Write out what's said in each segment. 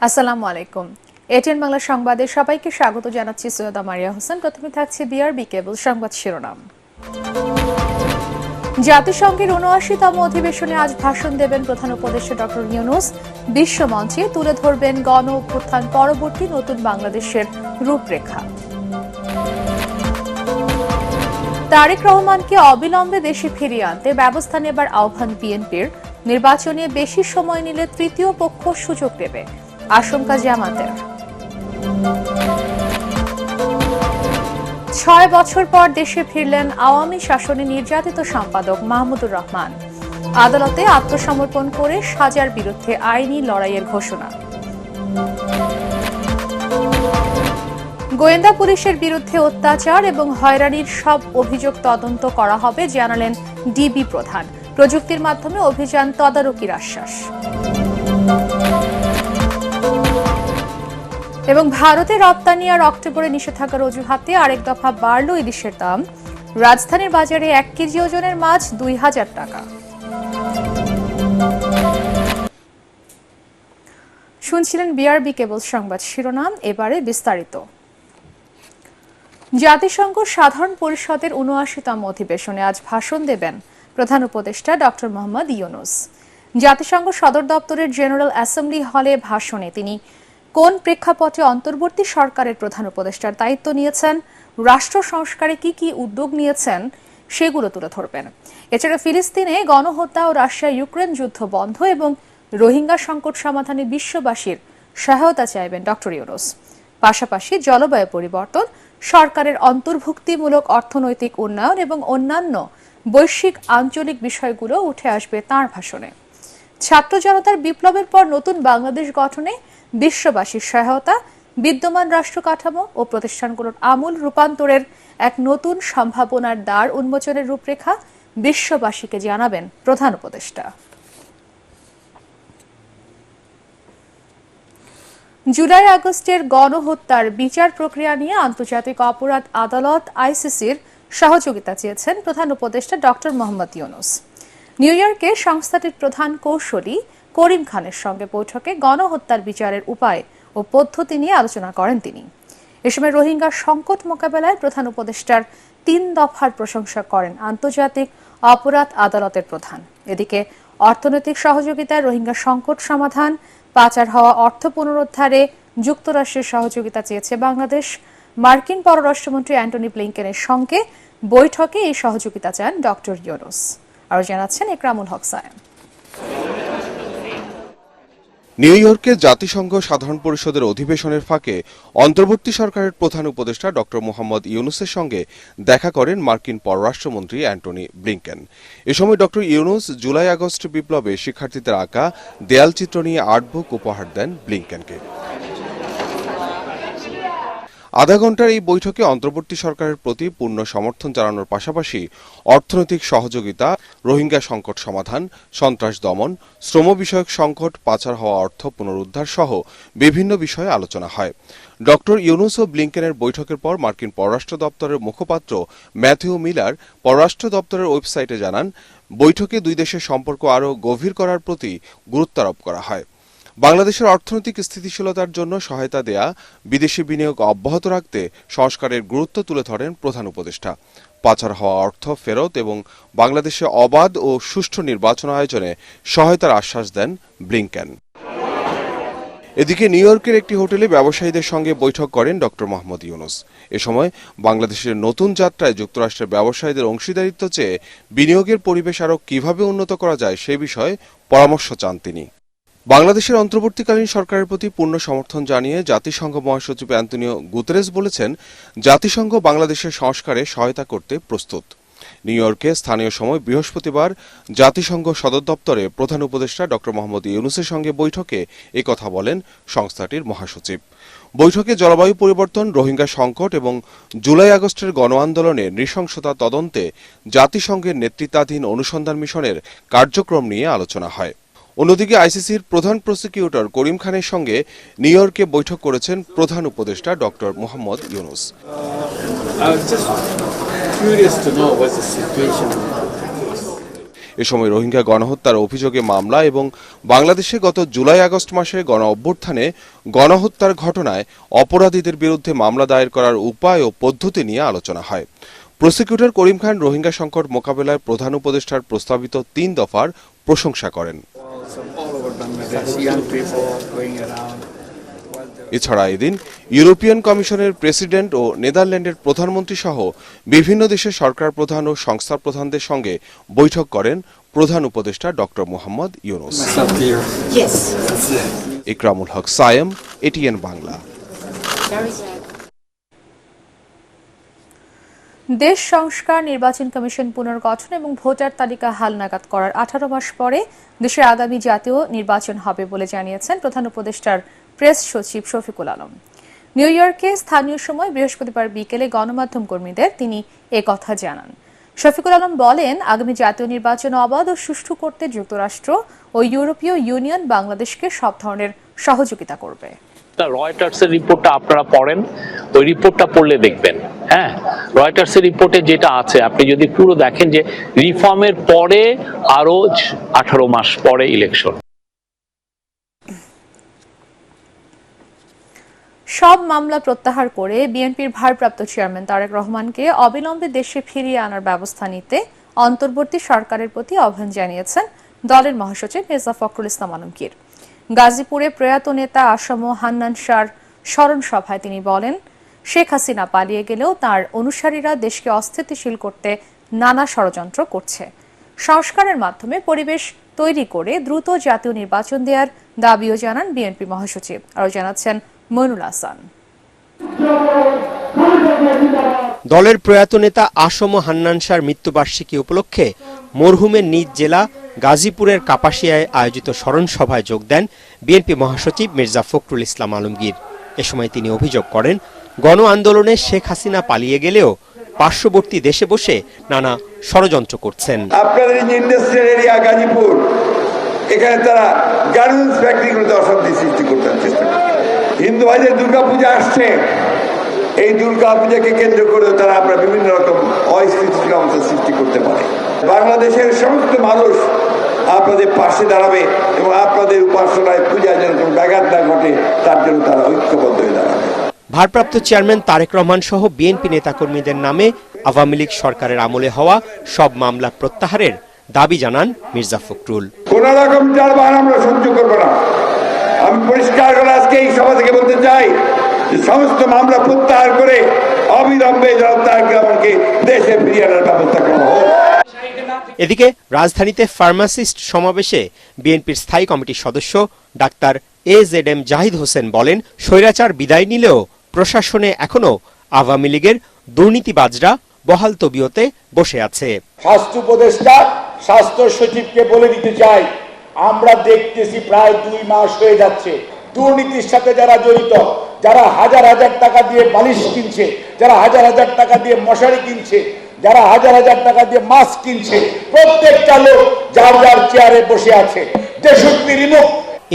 আসসালামু আলাইকুম। এটিএন বাংলা সংবাদে সবাইকে স্বাগত জানাচ্ছি। সৈয়দা মারিয়া হোসেন। প্রথমে থাকছে বিআরবি কেবল সংবাদ শিরোনাম। জাতিসংঘের ৭৯তম অধিবেশনে আজ ভাষণ দেবেন প্রধান উপদেষ্টা ডক্টর ইউনূস। বিশ্বমঞ্চে তুলে ধরবেন গণ অভ্যুত্থান পরবর্তী নতুন বাংলাদেশের রূপরেখা। তারেক রহমানকে অবিলম্বে দেশে ফিরিয়ে আনতে ব্যবস্থা নেবার আহ্বান বিএনপির। নির্বাচনে বেশি সময় নিলে তৃতীয় পক্ষ সুযোগ দেবে, আশঙ্কা জামাতের। ৬ বছর পর দেশে ফিরলেন আওয়ামী শাসনে নির্যাতিত সম্পাদক মাহমুদুর রহমান। আদালতে আত্মসমর্পণ করে সাজার বিরুদ্ধে আইনি লড়াইয়ের ঘোষণা। গোয়েন্দা পুলিশের বিরুদ্ধে অত্যাচার এবং হয়রানির সব অভিযোগ তদন্ত করা হবে, জানালেন ডিবি প্রধান। প্রযুক্তির মাধ্যমে অভিযান তদারকির আশ্বাস। এবং ভারতে রপ্তানি আর অক্টোবরে নিষেধাজ্ঞার অজুহাতে আরেক দফা বাড়ল ইলিশের দাম। রাজধানীর বাজারে ১ কেজি ওজনের মাছ ২,০০০ টাকা। শুনছিলেন বিআরবি কেবল সংবাদ শিরোনাম, এবারে বিস্তারিত। জাতিসংঘ সাধারণ পরিষদের ৭৯তম অধিবেশনে আজ ভাষণ দেবেন প্রধান উপদেষ্টা ডক্টর মোহাম্মদ ইউনূস। জাতিসংঘ সদর দপ্তরের জেনারেল অ্যাসেম্বলি হলে ভাষণে তিনি কোন প্রেক্ষাপটে অন্তর্বর্তী সরকারের প্রধান উপদেষ্টার দায়িত্ব নিয়েছেন, রাষ্ট্র সংস্কারে কি কি উদ্যোগ নিয়েছেন সেগুলো তুলে ধরবেন। এছাড়া ফিলিস্তিনে গণহত্যা ও রাশিয়া ইউক্রেন যুদ্ধ বন্ধ এবং রোহিঙ্গা সংকট সমাধানে বিশ্ববাসীর সহায়তা চাইবেন ডক্টর ইউনূস। পাশাপাশি জলবায়ু পরিবর্তন, সরকারের অন্তর্ভুক্তিমূলক অর্থনৈতিক উন্নয়ন এবং অন্যান্য বৈশ্বিক আঞ্চলিক বিষয়গুলো উঠে আসবে তাঁর ভাষণে। ছাত্র জনতার বিপ্লবের পর নতুন বাংলাদেশ গঠনে বিশ্ববাসীর সহায়তা, বিদ্যমান রাষ্ট্র কাঠামো ও প্রতিষ্ঠানগুলোর আমূল রূপান্তরের এক নতুন সম্ভাবনার দ্বার উন্মোচনের রূপরেখা বিশ্ববাসীকে জানাবেন প্রধান উপদেষ্টা। জুলাই আগস্টের গণহত্যার বিচার প্রক্রিয়া নিয়ে আন্তর্জাতিক অপরাধ আদালত আইসিসির সহযোগিতা চেয়েছেন প্রধান উপদেষ্টা ডক্টর মোহাম্মদ ইউনূস। নিউ ইয়র্কে সংস্থাটির প্রধান কৌঁসুলি করিম খানের সঙ্গে বৈঠকে গণহত্যার বিচারের উপায় ও পদ্ধতি নিয়ে আলোচনা করেন তিনি। এ সময় রোহিঙ্গা সংকট মোকাবেলায় প্রধান উপদেষ্টার ৩ দফার প্রশংসা করেন আন্তর্জাতিক অপরাধ আদালতের প্রধান। এদিকে অর্থনৈতিক সহযোগিতায় রোহিঙ্গা সংকট সমাধান, পাচার হওয়া অর্থ পুনরুদ্ধারে যুক্তরাষ্ট্রের সহযোগিতা চেয়েছে বাংলাদেশ। মার্কিন পররাষ্ট্রমন্ত্রী অ্যান্টনি ব্লিংকেনের সঙ্গে বৈঠকে এই সহযোগিতা চান ডক্টর ইউনূস। আরও জানাচ্ছেন একরামুল হক সায়েম। নিউ ইয়র্কে জাতিসংঘ সাধারণ পরিষদের অধিবেশনের ফাঁকে অন্তর্বর্তী সরকারের প্রধান উপদেষ্টা ডক্টর মোহাম্মদ ইউনূসের সঙ্গে দেখা করেন মার্কিন পররাষ্ট্রমন্ত্রী অ্যান্টনি ব্লিংকেন। এ সময় ডক্টর ইউনূস জুলাই আগস্ট বিপ্লবে শিক্ষার্থীদের আঁকা দেয়ালচিত্র নিয়ে আর্টবুক উপহার দেন ব্লিংকেনকে। আধা ঘণ্টার এই বৈঠকে অন্তর্বর্তী সরকারের প্রতি পূর্ণ সমর্থন জানানোর পাশাপাশি অর্থনৈতিক সহযোগিতা, রোহিঙ্গা সংকট সমাধান, সন্ত্রাস দমন, শ্রম বিষয়ক সংকট, পাচার হওয়া অর্থ পুনরুদ্ধার সহ বিভিন্ন বিষয়ে আলোচনা হয়। ডক্টর ইউনূস ও ব্লিংকেনের বৈঠকের পর মার্কিন পররাষ্ট্র দপ্তরের মুখপাত্র ম্যাথিউ মিলার পররাষ্ট্র দপ্তরের ওয়েবসাইটে জানান, বৈঠকে দুই দেশের সম্পর্ক আরও গভীর করার প্রতি গুরুত্বারোপ করা হয়। বাংলাদেশের অর্থনৈতিক স্থিতিশীলতার জন্য সহায়তা দেয়া, বিদেশি বিনিয়োগ অব্যাহত রাখতে সংস্কারের গুরুত্ব তুলে ধরেন প্রধান উপদেষ্টা। পাচার হওয়া অর্থ ফেরত এবং বাংলাদেশে অবাধ ও সুষ্ঠু নির্বাচন আয়োজনে সহায়তার আশ্বাস দেন ব্লিংকেন। এদিকে নিউ ইয়র্কের একটি হোটেলে ব্যবসায়ীদের সঙ্গে বৈঠক করেন ডক্টর মোহাম্মদ ইউনূস। এ সময় বাংলাদেশের নতুন যাত্রায় যুক্তরাষ্ট্রের ব্যবসায়ীদের অংশীদারিত্ব চেয়ে বিনিয়োগের পরিবেশ আরও কিভাবে উন্নত করা যায় সে বিষয়ে পরামর্শ চান তিনি। বাংলাদেশের অন্তর্বর্তীকালীন সরকারের প্রতি পূর্ণ সমর্থন জানিয়ে জাতিসংঘ মহাসচিব অ্যান্তোনিও গুতেরেস বলেছেন, জাতিসংঘ বাংলাদেশের সংস্কারে সহায়তা করতে প্রস্তুত। নিউ ইয়র্কে স্থানীয় সময় বৃহস্পতিবার জাতিসংঘ সদর দপ্তরে প্রধান উপদেষ্টা ডক্টর মোহাম্মদ ইউনূসের সঙ্গে বৈঠকে কথা বলেন সংস্থাটির মহাসচিব। বৈঠকে জলবায়ু পরিবর্তন, রোহিঙ্গা সংকট এবং জুলাই আগস্টের গণ আন্দোলনের নৃশংসতা তদন্তে জাতিসংঘের নেতৃত্বাধীন অনুসন্ধান মিশনের কার্যক্রম নিয়ে আলোচনা হয়। অন্যদিকে আইসিসির প্রধান প্রসিকিউটর করিম খানের সঙ্গে নিউ ইয়র্কে বৈঠক করেছেন প্রধান উপদেষ্টা ডক্টর মোহাম্মদ ইউনূস। এ সময় রোহিঙ্গা গণহত্যার অভিযোগে মামলা এবং বাংলাদেশে গত জুলাই আগস্ট মাসে গণ অভ্যুত্থানে গণহত্যার ঘটনায় অপরাধীদের বিরুদ্ধে মামলা দায়ের করার উপায় ও পদ্ধতি নিয়ে আলোচনা হয়। প্রসিকিউটর করিম খান রোহিঙ্গা সংকট মোকাবেলায় প্রধান উপদেষ্টার প্রস্তাবিত ৩ দফার প্রশংসা করেন। এছাড়া এদিন ইউরোপিয়ান কমিশনের প্রেসিডেন্ট ও নেদারল্যান্ডের প্রধানমন্ত্রী সহ বিভিন্ন দেশের সরকার প্রধান ও সংস্থা প্রধানদের সঙ্গে বৈঠক করেন প্রধান উপদেষ্টা ডক্টর মোহাম্মদ ইউনূস। ইকরামুল হক সায়েম, এটিএন বাংলা। দেশ সংস্কার, নির্বাচন কমিশন পুনর্গঠন এবং ভোটার তালিকা হালনাগাদ করার 18 মাস পরে দেশে আগামী জাতীয় নির্বাচন হবে বলে জানিয়েছেন প্রধান উপদেষ্টার প্রেস সচিব শফিকুল আলম। নিউ ইয়র্কে স্থানীয় সময় বৃহস্পতিবার বিকেলে গণমাধ্যম কর্মীদের তিনি কথা জানান। শফিকুল আলম বলেন, আগামী জাতীয় নির্বাচন অবাধ ও সুষ্ঠু করতে যুক্তরাষ্ট্র ও ইউরোপীয় ইউনিয়ন বাংলাদেশকে সব ধরনের সহযোগিতা করবে। রয়টার্সের রিপোর্টটা আপনারা পড়েন, ওই রিপোর্টটা পড়লে দেখবেন, হ্যাঁ, রয়টার্সের রিপোর্টে যেটা আছে আপনি যদি পুরো দেখেন যে রিফর্মের পরে আরো 18 মাস পরে ইলেকশন। সব মামলা প্রত্যাহার করে বিএনপির ভারপ্রাপ্ত চেয়ারম্যান তারেক রহমানকে অবিলম্বে দেশে ফিরিয়ে আনার ব্যবস্থা নিতে অন্তর্বর্তী সরকারের প্রতি আহ্বান জানিয়েছেন দলের মহাসচিব মির্জা ফখরুল ইসলাম আলমগীর। গাজীপুরে প্রয়াত নেতা আসম হান্নান শাহর স্মরণ সভায় তিনি বলেন, শেখ হাসিনা পালিয়ে গেলেও তার অনুসারীরা দেশকে অস্থিতিশীল করতে নানা ষড়যন্ত্র করছে। সংস্কারের মাধ্যমে পরিবেশ তৈরি করে দ্রুত জাতীয় নির্বাচন দেওয়ার দাবিও জানান বিএনপি মহাসচিব। আরও জানাচ্ছেন মইনুল হাসান। দলের প্রয়াত নেতা আসম হান্নান শাহর মৃত্যুবার্ষিকী উপলক্ষে মরহুমের নিজ জেলা গাজীপুরের কাপাসিয়ায় আয়োজিত স্মরণ সভায় যোগ দেন বিএনপি মহাসচিব মির্জা ফখরুল ইসলাম আলমগীর। এ সময় তিনি অভিযোগ করেন, গণ আন্দোলনে শেখ হাসিনা পালিয়ে গেলেও পার্শ্ববর্তী দেশে বসে নানা ষড়যন্ত্র করছেন। আপনাদের ইন্ডাস্ট্রিয়াল এরিয়া গাজীপুর, এখানে তারা গার্মেন্টস ফ্যাক্টরিগুলোতে অশান্তি সৃষ্টি করতে চেষ্টা করে। হিন্দু ভাইদের দুর্গাপূজা আসছে, এই দুর্গাপূজাকে কেন্দ্র করে তারা আপনার বিভিন্ন রকম অস্থিতিশীল অবস্থা সৃষ্টি করতে পারে। বাংলাদেশের সমস্ত মানুষ আপনাদের পাশে দাঁড়াবে এবং আপনাদের উপাসনায় পূজায় যেন কোনো ব্যাঘাত না ঘটে তার জন্য তারা ঐক্যবদ্ধ হয়ে দাঁড়াবে। ভারপ্রাপ্ত চেয়ারম্যান তারেক রহমান সহ বিএনপি নেতাকর্মীদের নামে আওয়ামী লীগ সরকারের আমলে হওয়া সব মামলা প্রত্যাহারের দাবি জানান মির্জা ফখরুল। কোন রকম চালবাহন আমরা সহ্য করবো না। আমি পরিষ্কার করে আজকে এই সভা থেকে বলতে চাই যে সমস্ত মামলা প্রত্যাহার করে অবিলম্বে তারেক রহমানকে দেশে ফিরিয়ে আনার ব্যবস্থা করা হোক। এদিকে রাজধানীতে ফার্মাসিস্ট সমাবেশে বিএনপির স্থায়ী কমিটির সদস্য ডাক্তার AZM জাহিদ হোসেন বলেন, স্বৈরাচার বিদায় নিলেও প্রশাসনে এখনো আওয়ামী লীগের দুর্নীতিবাজরা বহাল তবিয়তে বসে আছে। স্বাস্থ্য উপদেষ্টা স্বাস্থ্য সচিবকে বলে দিতে চাই, আমরা দেখতেছি প্রায় 2 মাস হয়ে যাচ্ছে দুর্নীতির সাথে যারা জড়িত, যারা হাজার হাজার টাকা দিয়ে বালিশ কিনছে, যারা হাজার হাজার টাকা দিয়ে মশারি কিনছে, যারা হাজার হাজার টাকা দিয়ে মাস্ক কিনছে, প্রত্যেকটা লোক যার যার চেয়ারে বসে আছে। দেশত্রী রিমুখ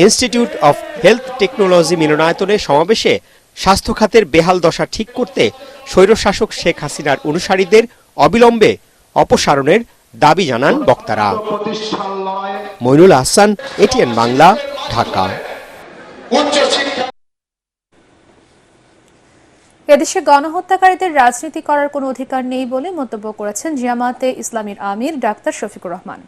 ইনস্টিটিউট অফ হেলথ টেকনোলজি মিলনায়তনে সমাবেশে স্বাস্থ্য খাতের বেহাল দশা ঠিক করতে স্বৈরশাসক শেখ হাসিনার অনুসারীদের অবিলম্বে অপসারণের দাবি জানান বক্তারা। মইনুল হাসান, এটিএন বাংলা, ঢাকা। এদেশে গণহত্যাকারীদের রাজনীতি করার কোনো অধিকার নেই বলে মন্তব্য করেছেন জামায়াতে ইসলামীর আমির ডাক্তার শফিকুর রহমান।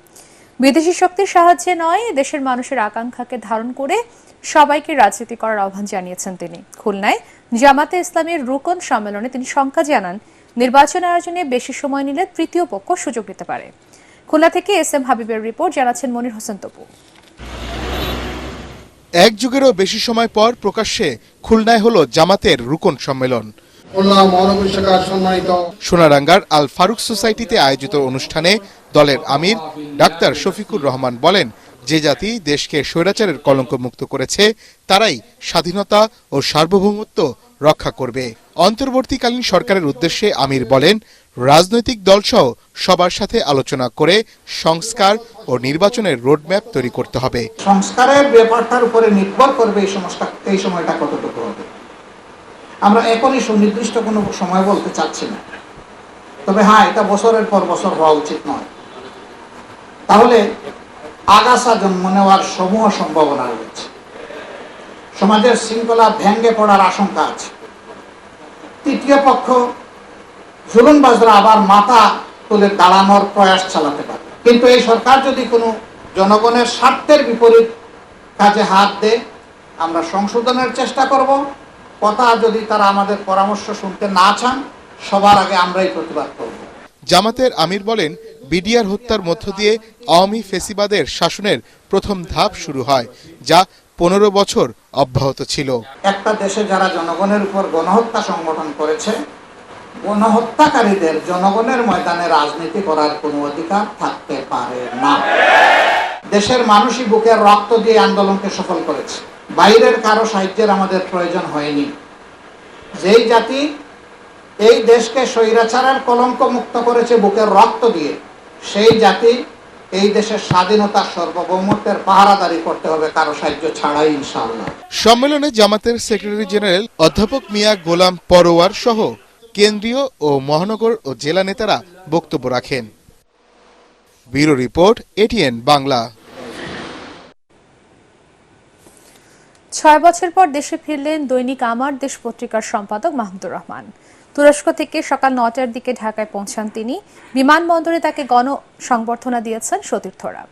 বিদেশি শক্তির সাহায্যে নয়, দেশের মানুষের আকাঙ্ক্ষাকে ধারণ করে সবাইকে রাজনীতি করার আহ্বান জানিয়েছেন তিনি। খুলনায় জামায়াতে ইসলামীর রুকন সম্মেলনে তিনি শঙ্কা জানান, নির্বাচন আয়োজনে বেশি সময় নিলে তৃতীয় পক্ষ সুযোগ নিতে পারে। খুলনা থেকে SM হাবিবের রিপোর্ট, জানাচ্ছেন মনির হোসেন তপু। এক যুগেরও বেশি সময় পর প্রকাশ্যে খুলনায় হলো জামাতের রুকন সম্মেলন। সোনারাঙ্গার আল ফারুক সোসাইটিতে আয়োজিত অনুষ্ঠানে দলের আমির ডাক্তার শফিকুর রহমান বলেন, যে জাতি দেশকে স্বৈরাচারের কলঙ্ক মুক্ত করেছে তারাই স্বাধীনতা ও সার্বভৌমত্ব রক্ষা করবে। অন্তর্বর্তীকালীন সরকারের উদ্দেশ্যে আমির বলেন, রাজনৈতিক দলসহ সবার সাথে আলোচনা করে সংস্কার ও নির্বাচনের রোডম্যাপ তৈরি করতে হবে। সংস্কারের ব্যাপারটার উপরে নির্ভর করবে এই সময়টা কতটুকু হবে। আমরা এখনই সুনির্দিষ্ট কোনো সময় বলতে চাচ্ছি না, তবে হ্যাঁ, এটা বছরের পর বছর হওয়া উচিত নয়। তাহলে আগাছা জন্ম নেওয়ার সমূহ সম্ভাবনা রয়েছে, সমাজের শৃঙ্খলা ভেঙে পড়ার আশঙ্কা আছে। তৃতীয় পক্ষ জুলুমবাজরা আবার মাথা তুলে দাঁড়ানোর প্রয়াস চালাতে পারে। কিন্তু এই সরকার যদি কোনো জনগণের স্বার্থের বিপরীত কাজে হাত দেয়, আমরা সংশোধনের চেষ্টা করব। কথা যদি তারা আমাদের পরামর্শ শুনতে না চান, সবার আগে আমরাই প্রতিবাদ করব। জামাতের আমির বলেন, বিডিআর হত্যার মধ্য দিয়ে আওয়ামী ফেসিবাদের শাসনের প্রথম ধাপ শুরু হয়, যা 15 বছর অব্যাহত ছিল। একটা দেশে যারা জনগণের উপর গণহত্যা সংগঠন করেছে, গণহত্যাকারীদের জনগণের ময়দানে রাজনীতি করার কোনো অধিকার থাকতে পারে না। দেশের মানুষই বুকের রক্ত দিয়ে আন্দোলনকে সফল করেছে। বাইরের কারো সাহায্যের আমাদের প্রয়োজন হয়নি। যেই জাতি এই দেশকে স্বৈরাচারের কলঙ্ক মুক্ত করেছে বুকের রক্ত দিয়ে, সেই জাতি এই দেশের স্বাধীনতা সার্বভৌমত্বের পাহারাদারি করতে হবে কারো সাহায্য ছাড়াই, ইনশাআল্লাহ। সম্মেলনে জামাতের সেক্রেটারি জেনারেল অধ্যাপক মিয়া গোলাম পরোয়ার সহ কেন্দ্রীয় ও মহানগর ও জেলা নেতারা বক্তব্য রাখেন। Bureau report, ATN Bangla. 6 বছর পর দেশে ফিরলেন দৈনিক আমার দেশ পত্রিকার সম্পাদক মাহমুদুর রহমান। তুরস্ক থেকে সকাল 9টার দিকে ঢাকায় পৌঁছান তিনি। বিমানবন্দরে তাকে গণসংবর্ধনা দিয়েছেন সতীর্থরা।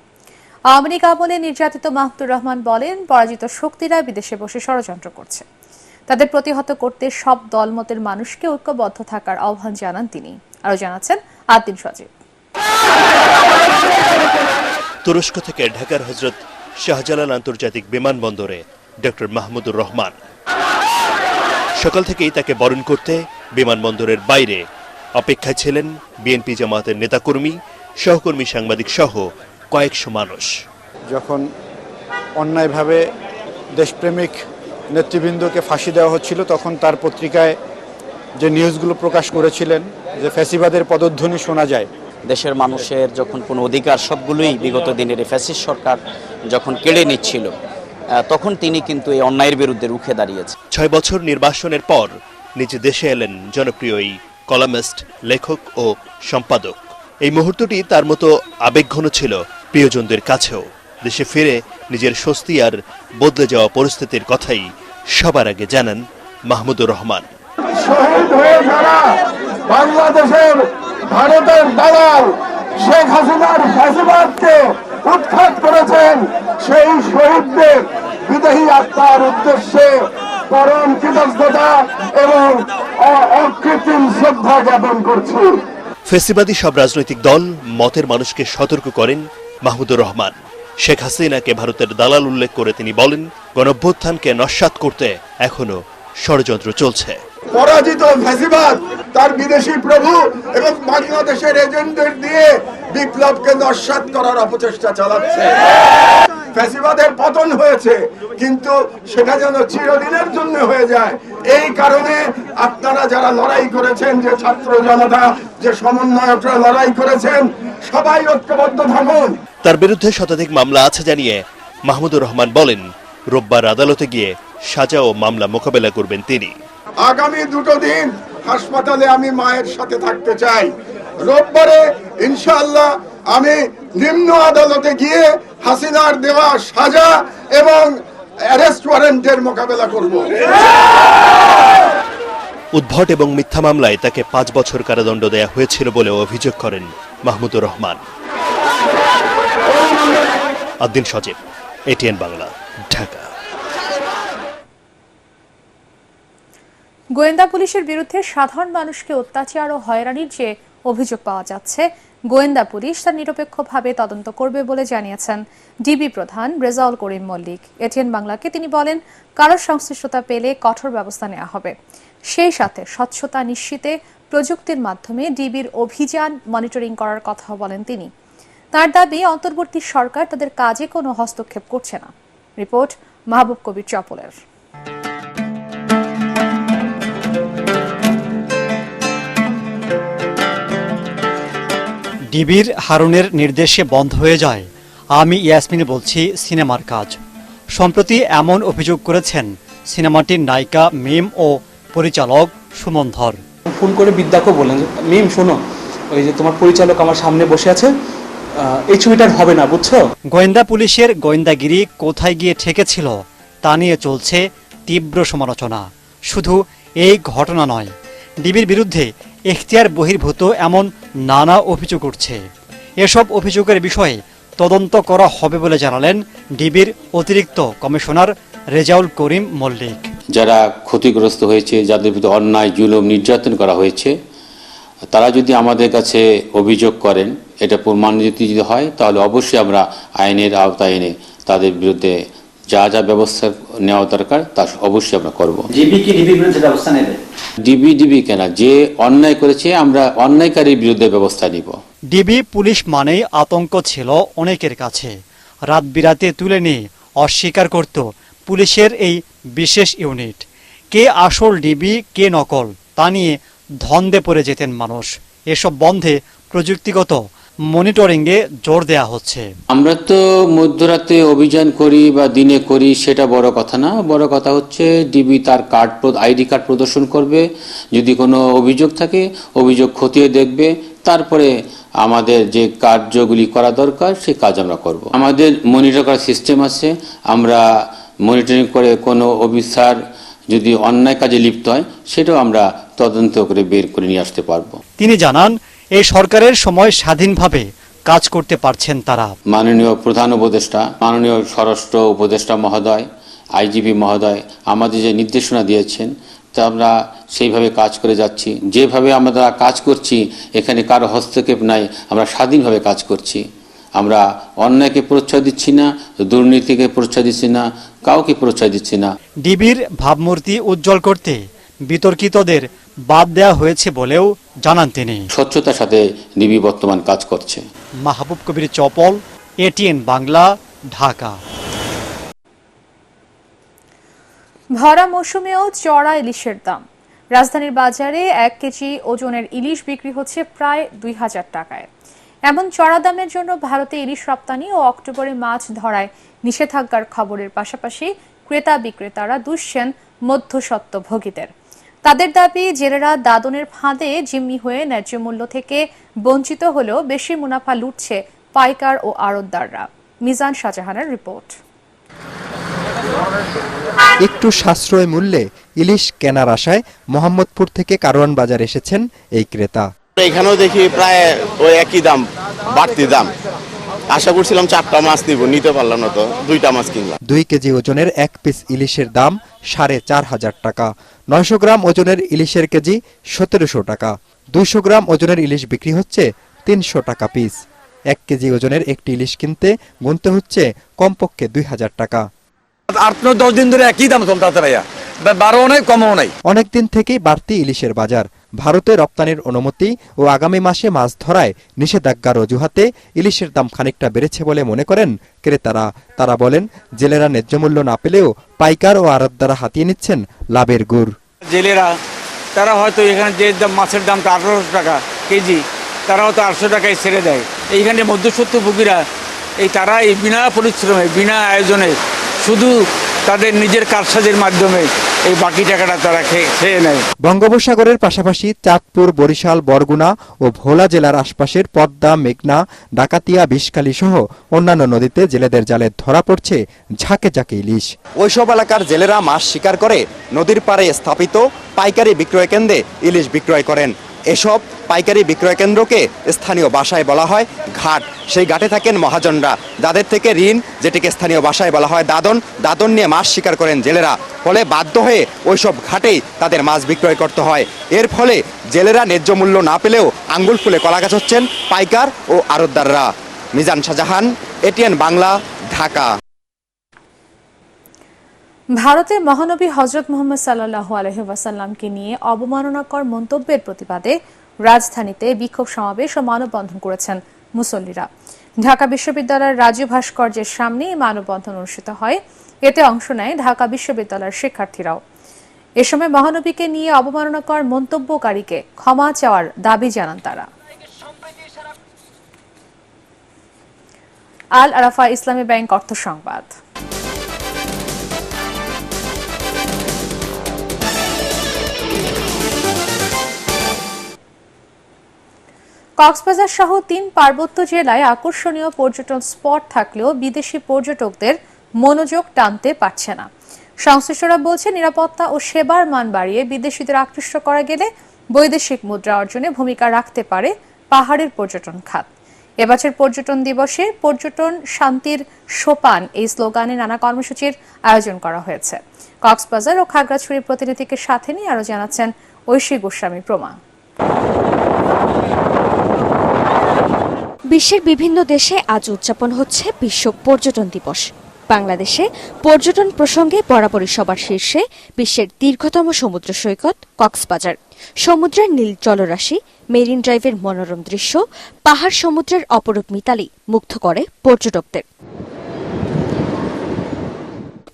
আওয়ামী লীগ আমলে নির্যাতিত মাহমুদুর রহমান বলেন, পরাজিত শক্তিরা বিদেশে বসে ষড়যন্ত্র করছে, তাদের প্রতিহত করতে সব দলমতের মানুষকে ঐক্যবদ্ধ থাকার আহ্বান জানান তিনি। আরো জানাচ্ছেন আদিন সজীব। তুরস্ক থেকে ঢাকার হযরত শাহজালাল আন্তর্জাতিক বিমানবন্দরে ডক্টর মাহমুদুর রহমান। সকাল থেকেই তাকে বরণ করতে বিমানবন্দরের বাইরে অপেক্ষায় ছিলেন বিএনপি জামাতের নেতাকর্মী, সহকর্মী, সাংবাদিক সহ কয়েকশো মানুষ। যখন অন্যায়ভাবে দেশপ্রেমিক নেতৃবৃন্দকে ফাঁসি দেওয়া হচ্ছিল, তখন তার পত্রিকায় যে নিউজগুলো প্রকাশ করেছিলেন যে ফ্যাসিবাদের পদধ্বনি শোনা যায়। দেশের মানুষের যখন কোনো অধিকার সবগুলোই বিগত দিনের ফ্যাসিস্ট সরকার যখন কেড়ে নিচ্ছিল, তখন তিনি কিন্তু এই অন্যায়ের বিরুদ্ধে রুখে দাঁড়িয়েছে। 6 বছর নির্বাসনের পর নিজ দেশে এলেন জনপ্রিয় এই কলামিস্ট, লেখক ও সম্পাদক। এই মুহূর্তটি তার মতো আবেগঘন ছিল প্রিয়জনদের কাছেও। দেশে ফিরে নিজের স্বস্তি আর বদলে যাওয়া পরিস্থিতির কথাই সবার আগে জানান মাহমুদুর রহমান। শহীদ হয়ে যারা বাংলাদেশের ভারতের দালাল শেখ হাসিনার ফ্যাসিবাদকে উৎখাত করেছেন, সেই শহীদদের বিদেহী আত্মার উদ্দেশ্যে পরম কৃতজ্ঞতা এবং অকৃত্রিম শ্রদ্ধা জ্ঞাপন করছি। ফ্যাসিবাদী সব রাজনৈতিক দল মতের মানুষকে সতর্ক করেন মাহমুদুর রহমান। শেখ হাসিনাকে ভারতের দালাল উল্লেখ করে তিনি বলেন, গণঅভ্যুত্থানকে নস্যাৎ করতে এখনো ষড়যন্ত্র চলছে। পরাজিত ফ্যাসিবাদ তার বিদেশি প্রভু এবং বাংলাদেশের এজেন্টদের দিয়ে বিপ্লবকে নস্যাৎ করার অপচেষ্টা চালাচ্ছে। ফ্যাসিবাদের পতন হয়েছে, কিন্তু সেটা যেন চিরদিনের জন্য হয়ে যায়। এই কারণে আপনারা যারা লড়াই করেছেন, যে ছাত্র জনতা, যে সমন্বয়করা লড়াই করেছেন, সবাই ঐক্যবদ্ধ থাকুন। তার বিরুদ্ধে শতাধিক মামলা আছে জানিয়ে মাহমুদুর রহমান বলেন, রোববার আদালতে গিয়ে সাজা ও মামলা মোকাবেলা করবেন তিনি। আগামী 2 দিন হাসপাতালে আমি মায়ের সাথে থাকতে চাই। রোববারে ইনশাআল্লাহ আমি নিম্ন আদালতে গিয়ে হাসিনার দেওয়া সাজা এবং অ্যারেস্ট ওয়ারেন্টের মোকাবেলা করব। উদ্ভট এবং মিথ্যা মামলায় তাকে 5 বছর কারাদণ্ড দেয়া হয়েছিল বলে অভিযোগ করেন মাহমুদুর রহমান। আদিন সজীব, এটিএন বাংলা, ঢাকা। গোয়েন্দা পুলিশের বিরুদ্ধে সাধারণ মানুষকে অত্যাচার ও হয়রানির যে অভিযোগ পাওয়া যাচ্ছে, গোয়েন্দা পুলিশ তা নিরপেক্ষভাবে তদন্ত করবে বলে জানিয়েছেন ডিবি প্রধান রেজাউল করিম মল্লিক। এটিএন বাংলাকে তিনি বলেন, কারোর সংশ্লিষ্টতা পেলে কঠোর ব্যবস্থা নেওয়া হবে। সেই সাথে স্বচ্ছতা নিশ্চিতে প্রযুক্তির মাধ্যমে ডিবির অভিযান মনিটরিং করার কথাও বলেন তিনি। তার দাবি, অন্তর্বর্তী সরকার তাদের কাজে কোনো হস্তক্ষেপ করছে না। রিপোর্ট মাহবুব কবির চপলের। ডিবির হারুনের নির্দেশে বন্ধ হয়ে যায় আমি ইয়াসমিন বলছি সিনেমার কাজ। সম্প্রতি এমন অভিযোগ করেছেন সিনেমাটির নায়িকা মিম ও পরিচালক সুমন ধর। ফোন করে বিদ্যাকে বললেন, মিম শোনো, ওই যে তোমার পরিচালক আমার সামনে বসে আছে, এই ছবিটার হবে না, বুঝছো? গোয়েন্দা পুলিশের গোয়েন্দাগিরি কোথায় গিয়ে ঠেকেছিল তা নিয়ে চলছে তীব্র সমালোচনা। শুধু এই ঘটনা নয়, ডিবির বিরুদ্ধে এখতিয়ার বহির্ভূত এমন নানা অভিযোগ উঠছে। এসব অভিযোগের বিষয়ে তদন্ত করা হবে বলে জানালেন ডিবির অতিরিক্ত কমিশনার রেজাউল করিম মল্লিক। যারা ক্ষতিগ্রস্ত হয়েছে, যাদের বিরুদ্ধে অন্যায় জুলুম নির্যাতন করা হয়েছে, তারা যদি আমাদের কাছে অভিযোগ করেন, এটা প্রমাণিত যদি হয়, তাহলে অবশ্যই আমরা আইনের আওতায় এনে তাদের বিরুদ্ধে যা যা ব্যবস্থা নেওয়া দরকার তা অবশ্যই আমরা করব। ডিবি কি ডিবির বিরুদ্ধে ব্যবস্থা নেবে? ডিবি কেন, যে অন্যায় করেছে আমরা অন্যায়কারীর বিরুদ্ধে ব্যবস্থা নিব। ডিবি পুলিশ মানেই আতঙ্ক ছিল অনেকের কাছে। রাত বিরাতে তুলে নিয়ে অস্বীকার করত পুলিশের এই বিশেষ ইউনিট। কে আসল ডিবি, কে নকল, তা নিয়ে ধন্দে পড়ে যেতেন মানুষ। এসব বন্ধে প্রযুক্তিগত মনিটরিংয়ে জোর দেয়া হচ্ছে। আমরা তো মধ্যরাতে অভিযান করি বা দিনে করি, সেটা বড় কথা না। বড় কথা হচ্ছে ডিবি তার আইডি কার্ড প্রদর্শন করবে, যদি কোনো অভিযোগ থাকে অভিযোগ খতিয়ে দেখবে, তারপরে আমাদের যে কার্যগুলি করা দরকার সেই কাজ আমরা করব। আমাদের মনিটর করার সিস্টেম আছে, আমরা মনিটরিং করে কোনো অফিসার যদি অন্যায় কাজে লিপ্ত হয় সেটাও আমরা তদন্ত করে বের করে নিয়ে আসতে পারবো। তিনি জানান, এই সরকারের সময় স্বাধীনভাবে কাজ করতে পারছেন তারা। মাননীয় প্রধান উপদেষ্টা, মাননীয় স্বরাষ্ট্র উপদেষ্টা মহোদয়, আইজিপি মহোদয় আমাদের যে নির্দেশনা দিয়েছেন তা আমরা সেইভাবে কাজ করে যাচ্ছি। যেভাবে আমরা কাজ করছি এখানে কারো হস্তক্ষেপ নাই, আমরা স্বাধীনভাবে কাজ করছি। আমরা অন্যায়কে প্রশ্রয় দিচ্ছি না, দুর্নীতিকে প্রশ্রয় দিচ্ছি না, কাউকে প্রশ্রয় দিচ্ছি না। ডিবির ভাবমূর্তি উজ্জ্বল করতে বিতর্কিতদের বাদ দেওয়া হয়েছে বলেও জানান তিনি। স্বচ্ছতার সাথে ডিবি বর্তমান কাজ করছে। মাহবুব কবির চপল, এটিএন বাংলা, ঢাকা। ভরা মৌসুমেও চড়া ইলিশের দাম। রাজধানীর বাজারে 1 কেজি ওজনের ইলিশ বিক্রি হচ্ছে প্রায় 2000 টাকায়। এমন চড়া দামের জন্য ভারতে ইলিশ রপ্তানি ও অক্টোবরে মাছ ধরায় নিষেধাজ্ঞার খবরের পাশাপাশি ক্রেতা বিক্রেতারা দুষছেন মধ্যস্বত্বভোগীদের। তাদের দাবি, জেলেরা দাদনের ফাঁদে জিম্মি হয়ে ন্যায্য মূল্য থেকে বঞ্চিত হলেও বেশি মুনাফা লুটছে পাইকার ও আড়তদাররা। মিজান শাহজাহানের রিপোর্ট। একটু সাশ্রয় মূল্যে ইলিশ কেনার আশায় মোহাম্মদপুর থেকে কারওয়ান বাজার এসেছেন এই ক্রেতা। এখানেও দেখি প্রায় ওই একই দাম, বাড়তি দাম। আশা করছিলাম 4টা মাছ নিব, নিতে পারলাম না, তো 2টা মাছ কিনলাম। 2 কেজি ওজনের 1 পিস ইলিশের দাম 4500 টাকা। 900 গ্রাম ওজনের ইলিশের কেজি 1700 টাকা। 200 গ্রাম ওজনের ইলিশ বিক্রি হচ্ছে 300 টাকা পিস। 1 কেজি ওজনের একটি ইলিশ কিনতে গুনতে হচ্ছে কমপক্ষে 2000 টাকা। 8-10 দিন ধরে একই দাম চলতে ভাইয়া, বাড়াও নাই কমও নাই। অনেকদিন থেকেই বাড়তি ইলিশের বাজার। ভারতে রপ্তানির অনুমতি ও আগামী মাসে মাছ ধরায় নিষেধাজ্ঞার অজুহাতে ইলিশের দাম খানিকটা বেড়েছে বলে মনে করেন ক্রেতারা। তারা বলেন, জেলেরা ন্যায্য মূল্য না পেলেও পাইকার ও আড়তদাররা হাতিয়ে নিচ্ছেন লাভের গুড়। জেলেরা তারা হয়তো এখানে যে মাছের দামটা 1800 টাকা কেজি, তারাও তো 800 টাকায় ছেড়ে দেয়। এইখানে মধ্যস্বত্বভোগীরা তারা এই বিনা পরিশ্রমে, বিনা আয়োজনে, শুধু তাদের নিজের কারসাজির মাধ্যমে এই বাকি টাকাটা তারা খেয়ে নেয়। বঙ্গোপসাগরের পাশাপাশি চাঁদপুর, বরিশাল, বরগুনা ও ভোলা জেলার আশপাশের পদ্মা, মেঘনা, ডাকাতিয়া, বিষকালী সহ অন্যান্য নদীতে জেলেদের জালে ধরা পড়ছে ঝাঁকে ঝাঁকে ইলিশ। ওইসব এলাকার জেলেরা মাছ শিকার করে নদীর পাড়ে স্থাপিত পাইকারি বিক্রয় কেন্দ্রে ইলিশ বিক্রয় করেন। এসব পাইকারি বিক্রয় কেন্দ্রকে স্থানীয় ভাষায় বলা হয় ঘাট। সেই ঘাটে থাকেন মহাজনরা, যাদের থেকে ঋণ, যেটিকে স্থানীয় ভাষায় বলা হয় দাদন নিয়ে মাছ শিকার করেন জেলেরা। ফলে বাধ্য হয়ে ওইসব ঘাটেই তাদের মাছ বিক্রয় করতে হয়। এর ফলে জেলেরা ন্যায্য মূল্য না পেলেও আঙ্গুল ফুলে কলা গাছ হচ্ছেন পাইকার ও আড়তদাররা। মিজান শাহজাহান, এটিএন বাংলা, ঢাকা। ভারতের মহানবী হযরত মুহাম্মদ সাল্লাল্লাহু আলাইহি ওয়াসাল্লামকে নিয়ে অবমাননাকর মন্তব্যের প্রতিবাদে রাজধানীতে বিক্ষোভ সমাবেশ ও মানববন্ধন করেছেন মুসল্লিরা। ঢাকা বিশ্ববিদ্যালয়ের রাজু ভাস্কর্যের সামনে মানববন্ধন অনুষ্ঠিত হয়। এতে অংশ নেয় ঢাকা বিশ্ববিদ্যালয়ের শিক্ষার্থীরাও। এ সময় মহানবীকে নিয়ে অবমাননাকর মন্তব্যকারীকে ক্ষমা চাওয়ার দাবি জানান তারা। আল আরাফা ইসলামী ব্যাংক অর্থ সংবাদ। কক্সবাজার সহ 3 পার্বত্য জেলায় আকর্ষণীয় পর্যটন স্পট থাকলেও বিদেশি পর্যটকদের মনোযোগ টানতে পারছে না। সংশ্লিষ্টরা বলছে, নিরাপত্তা ও সেবার মান বাড়িয়ে বিদেশিদের আকৃষ্ট করা গেলে বৈদেশিক মুদ্রা অর্জনে ভূমিকা রাখতে পারে পাহাড়ের পর্যটন খাত। এবছর পর্যটন দিবসে পর্যটন শান্তির সোপান এই স্লোগানে নানা কর্মসূচির আয়োজন করা হয়েছে। কক্সবাজার ও খাগড়াছড়ির প্রতিনিধিকে সাথে নিয়ে আরো জানাচ্ছেন ঐশী গোস্বামী প্রমা। বিশ্বের বিভিন্ন দেশে আজ উদযাপন হচ্ছে বিশ্ব পর্যটন দিবস। বাংলাদেশে পর্যটন প্রসঙ্গে বরাবরই সবার শীর্ষে বিশ্বের দীর্ঘতম সমুদ্র সৈকত কক্সবাজার। সমুদ্রের নীল জলরাশি, মেরিন ড্রাইভের মনোরম দৃশ্য, পাহাড় সমুদ্রের অপরূপ মিতালি মুগ্ধ করে পর্যটকদের।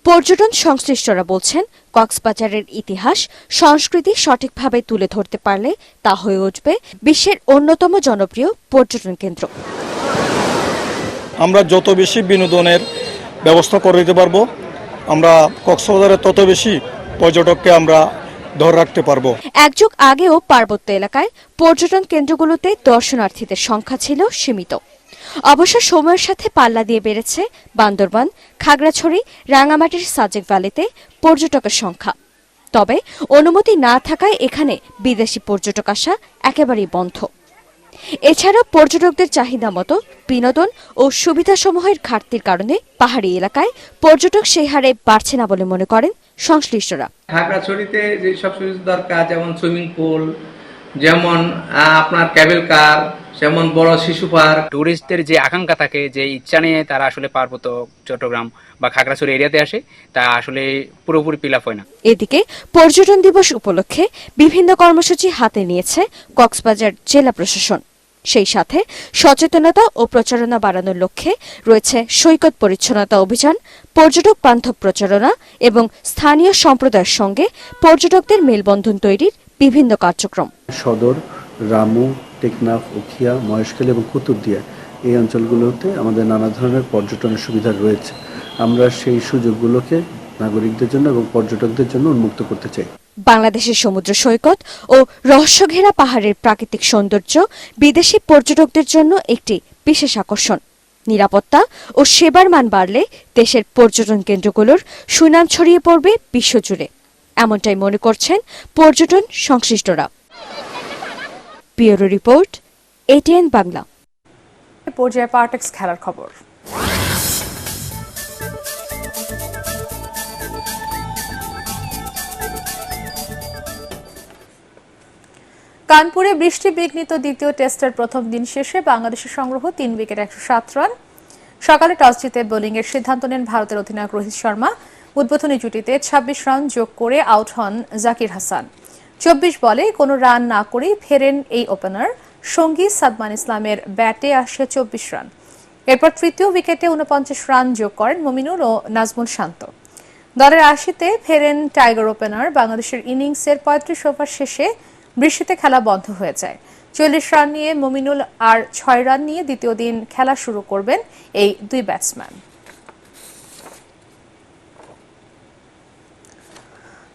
পর্যটন সংশ্লিষ্টরা বলছেন, কক্সবাজারের ইতিহাস সংস্কৃতি সঠিকভাবে তুলে ধরতে পারলে তা হয়ে উঠবে বিশ্বের অন্যতম জনপ্রিয় পর্যটন কেন্দ্র। আমরা যত বেশি বিনোদনের ব্যবস্থা করে দিতে পারবো, আমরা কক্সবাজারে তত বেশি পর্যটককে আমরা ধরে রাখতে পারবো। এক যুগ আগেও পার্বত্য এলাকায় পর্যটন কেন্দ্রগুলোতে দর্শনার্থীদের সংখ্যা ছিল সীমিত। অবশ্য সময়ের সাথে পাল্লা দিয়ে বেড়েছে বান্দরবান, খাগড়াছড়ি, রাঙামাটির সাজেক ভ্যালিতে পর্যটকের সংখ্যা। তবে অনুমতি না থাকায় এখানে বিদেশি পর্যটক আসা একেবারেই বন্ধ। এছাড়া পর্যটকদের চাহিদা মতো বিনোদন ও সুবিধাসমূহের ঘাটতির কারণে পাহাড়ি এলাকায় পর্যটক সেই হারে বাড়ছে না বলে মনে করেন সংশ্লিষ্টরা। খাগড়াছড়িতে যেসব সুবিধা দরকার, যেমন সুইমিং পুল, যেমন আপনার ক্যাবেল কার, যেমন বড় শিশু পার্ক, টুরিস্টদের যে আকাঙ্ক্ষা থাকে, যে ইচ্ছা নিয়ে তারা আসলে পার্বত্য চট্টগ্রাম বা খাগড়াছড়ি এরিয়াতে আসে, তা আসলে পুরোপুরি ফিল আপ হয় না। এদিকে পর্যটন দিবস উপলক্ষে বিভিন্ন কর্মসূচি হাতে নিয়েছে কক্সবাজার জেলা প্রশাসন। সেই সাথে সচেতনতা ও প্রচারণা বাড়ানোর লক্ষ্যে রয়েছে সৈকত পরিচ্ছন্নতা অভিযান, পর্যটক বান্ধব প্রচারণা এবং স্থানীয় সম্প্রদায়ের সঙ্গে পর্যটকদের মেলবন্ধন তৈরির বিভিন্ন কার্যক্রম। সদর, রামু, টেকনাফ, উখিয়া, মহেশখালী এবং কুতুবদিয়া এই অঞ্চলগুলোতে আমাদের নানা ধরনের পর্যটনের সুবিধা রয়েছে। আমরা সেই সুযোগগুলোকে নাগরিকদের জন্য এবং পর্যটকদের জন্য উন্মুক্ত করতে চাই। বাংলাদেশের সমুদ্র সৈকত ও রহস্যঘেরা পাহাড়ের প্রাকৃতিক সৌন্দর্য বিদেশি পর্যটকদের জন্য একটি বিশেষ আকর্ষণ। নিরাপত্তা ও সেবার মান বাড়লে দেশের পর্যটন কেন্দ্রগুলোর সুনাম ছড়িয়ে পড়বে বিশ্বজুড়ে, এমনটাই মনে করছেন পর্যটন সংশ্লিষ্টরা। Bureau report, ATN Bangla. পর্যায়ে পার্টেক্স খেলার খবর। কানপুরে বৃষ্টি বিঘ্নিত দ্বিতীয় টেস্টের প্রথম দিন শেষে বাংলাদেশের সংগ্রহ 3 উইকেট 107 রান। সকালে টস জিতে বোলিংয়ের সিদ্ধান্ত নেন ভারতের অধিনায়ক রোহিত শর্মা। উদ্বোধনী জুটিতে 26 রান যোগ করে আউট হন জাকির হাসান। 24 বলে কোনো রান না করেই ফেরেন এই ওপেনার। সঙ্গী সাদমান ইসলামের ব্যাটে আসে 24 রান। এরপর তৃতীয় উইকেটে 49 রান যোগ করেন মমিনুল ও নাজমুল শান্ত। দলের 80-তে ফেরেন টাইগার ওপেনার। বাংলাদেশের ইনিংসের 35 ওভার শেষে বৃষ্টিতে খেলা বন্ধ হয়ে যায়। 40 রান নিয়ে মমিনুল আর 6 রান নিয়ে দ্বিতীয় দিন খেলা শুরু করবেন এই দুই ব্যাটসম্যান।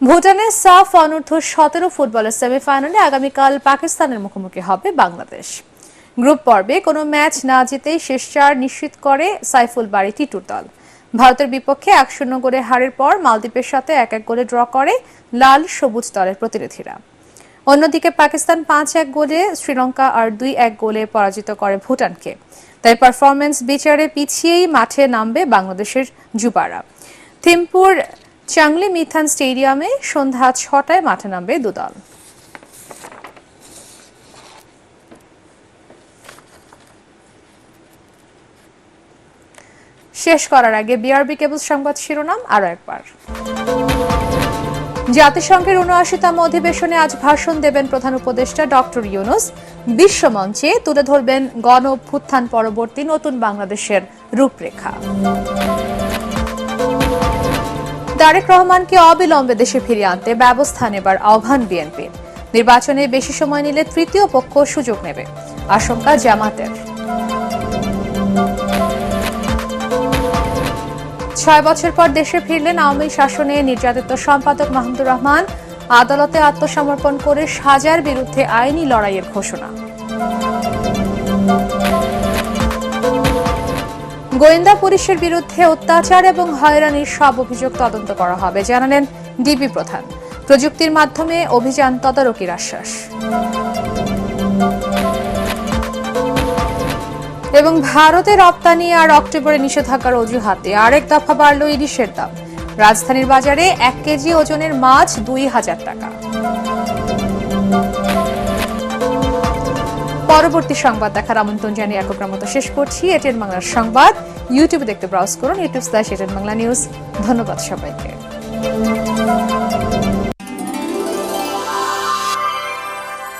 ভুটানের সাফ অনূর্ধ্ব 17 ফুটবলের সেমিফাইনালে আগামীকাল পাকিস্তানের মুখোমুখি হবে বাংলাদেশ। গ্রুপ পর্বে কোনো ম্যাচ না জিতেই শেষ 4 নিশ্চিত করে সাইফুল বাড়ি টিটুর দল। ভারতের বিপক্ষে 1-0 গোলে হারের পর মালদ্বীপের সাথে 1-1 গোলে ড্র করে লাল সবুজ দলের প্রতিনিধিরা। অন্যদিকে পাকিস্তান 5-1 গোলে, শ্রীলঙ্কা আর 2-1 গোলে পরাজিত করে ভুটানকে। তাই পারফরম্যান্স বিচারে পিছিয়েই মাঠে নামবে বাংলাদেশের যুবারা। থিম্পুর চাংলি মিথান স্টেডিয়ামে সন্ধ্যা 6টায় মাঠে নামবে দুদল। শেষ করার আগে বিআরবি কেবল সংবাদ শিরোনাম আরো একবার। জাতিসংঘের ৭৯তম অধিবেশনে আজ ভাষণ দেবেন প্রধান উপদেষ্টা ডক্টর ইউনূস। বিশ্বমঞ্চে তুলে ধরবেন গণ অভ্যুত্থান পরবর্তী নতুন বাংলাদেশের রূপরেখা। তারেক রহমানকে অবিলম্বে দেশে ফিরিয়ে আনতে ব্যবস্থা নেবার আহ্বান বিএনপির। নির্বাচনে বেশি সময় নিলে তৃতীয় পক্ষ সুযোগ নেবে, আশঙ্কা জামাতের। 6 বছর পর দেশে ফিরলেন আওয়ামী শাসনে নির্যাতিত সম্পাদক মাহমুদুর রহমান। আদালতে আত্মসমর্পণ করে সাজার বিরুদ্ধে আইনি লড়াইয়ের ঘোষণা। গোয়েন্দা পুলিশের বিরুদ্ধে অত্যাচার এবং হয়রানির সব অভিযোগ তদন্ত করা হবে জানালেন ডিবি প্রধান। প্রযুক্তির মাধ্যমে অভিযান তদারকির আশ্বাস। এবং ভারতে রপ্তানি আর অক্টোবরে নিষেধাজ্ঞার অজুহাতে আরেক দফা বাড়ল ইলিশের দাম। রাজধানীর বাজারে 1 কেজি ওজনের মাছ 2000 টাকা। পরবর্তী সংবাদ দেখার আমন্ত্রণ জানিয়ে একপ্রার মতো শেষ করছি। এটিএন বাংলার সংবাদ ইউটিউবে দেখতে ব্রাউজ করুন youtube/এটিএন বাংলা নিউজ। ধন্যবাদ সবাইকে।